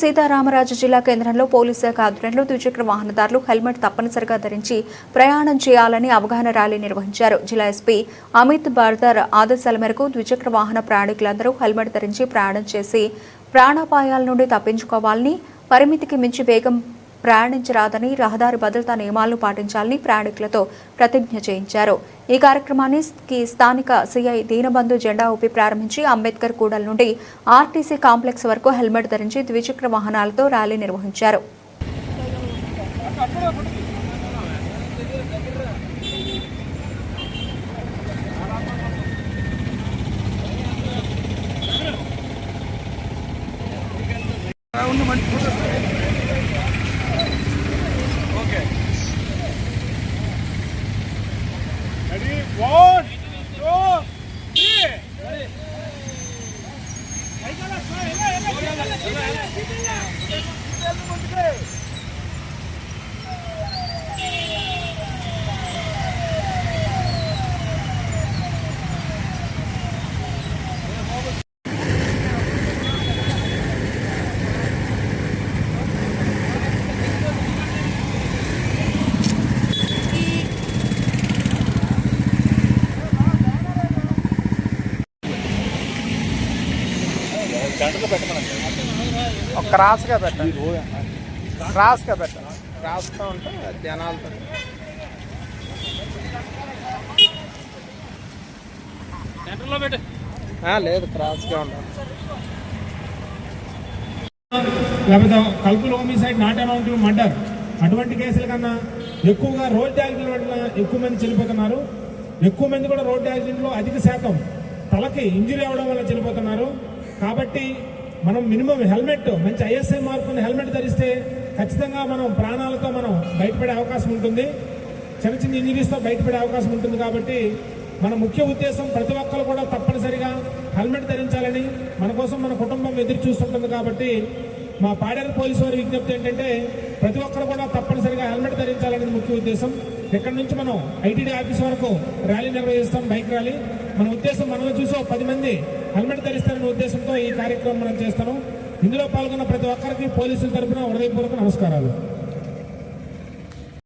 సీతారామరాజు జిల్లా కేంద్రంలో పోలీసు శాఖ ఆధ్వర్యంలో ద్విచక్ర వాహనదారులు హెల్మెట్ తప్పనిసరిగా ధరించి ప్రయాణం చేయాలని అవగాహన ర్యాలీ నిర్వహించారు. జిల్లా ఎస్పీ అమిత్ బార్దర్ ఆదేశాల మేరకు ద్విచక్ర వాహన ప్రయాణికులందరూ హెల్మెట్ ధరించి ప్రయాణం చేసి ప్రాణాపాయాల నుండి తప్పించుకోవాలని, పరిమితికి మించి వేగం ప్రయాణించరాదని, రహదారి భద్రతా నియమాలను పాటించాలని ప్రయాణికులతో ప్రతిజ్ఞ చేయించారు. ఈ కార్యక్రమానికి స్థానిక సిఐ దీనబంధు జెండా ఊపి ప్రారంభించి అంబేద్కర్ కూడల నుండి ఆర్టీసీ కాంప్లెక్స్ వరకు హెల్మెట్ ధరించి ద్విచక్ర వాహనాలతో ర్యాలీ నిర్వహించారు. Ready? 1, 2, 3. క్రాస్గా పెట్టండి, క్రాస్గా పెట్టండి. క్రాస్గా ఉంటే జనాలతో లేదు, క్రాస్గా ఉండాలి. లేకపోతే కల్పుల్ హోమిసైడ్ నాట్ అమౌంట్ మర్డర్ అటువంటి కేసుల కన్నా ఎక్కువగా రోడ్ యాక్సిడెంట్ వల్ల ఎక్కువ మంది చనిపోతున్నారు. ఎక్కువ మంది కూడా రోడ్ యాక్సిడెంట్లో అధిక శాతం తలకి ఇంజురీ అవ్వడం వల్ల చనిపోతున్నారు. కాబట్టి మనం మినిమం హెల్మెట్, మంచి ఐఎస్ఐ మార్కుని హెల్మెట్ ధరిస్తే ఖచ్చితంగా మనం ప్రాణాలతో మనం బయటపడే అవకాశం ఉంటుంది, చిన్న చిన్న ఇంజరీస్తో బయటపడే అవకాశం ఉంటుంది. కాబట్టి మన ముఖ్య ఉద్దేశం ప్రతి ఒక్కరు కూడా తప్పనిసరిగా హెల్మెట్ ధరించాలని, మన కోసం మన కుటుంబం ఎదురు చూస్తుంటుంది. కాబట్టి మా పాడేరు పోలీసు వారి విజ్ఞప్తి ఏంటంటే ప్రతి ఒక్కరు కూడా తప్పనిసరిగా హెల్మెట్ ధరించాలనేది ముఖ్య ఉద్దేశం. ఇక్కడ నుంచి మనం ఐటీడీ ఆఫీస్ వరకు ర్యాలీ నిర్వహిస్తాం, బైక్ ర్యాలీ. మన ఉద్దేశం మనలో చూసి 10 మంది హెల్మెట్ ధరిస్తారనే ఉద్దేశంతో ఈ కార్యక్రమం మనం చేస్తాము. ఇందులో పాల్గొన్న ప్రతి ఒక్కరికి పోలీసుల తరఫున హృదయపూర్వక నమస్కారాలు.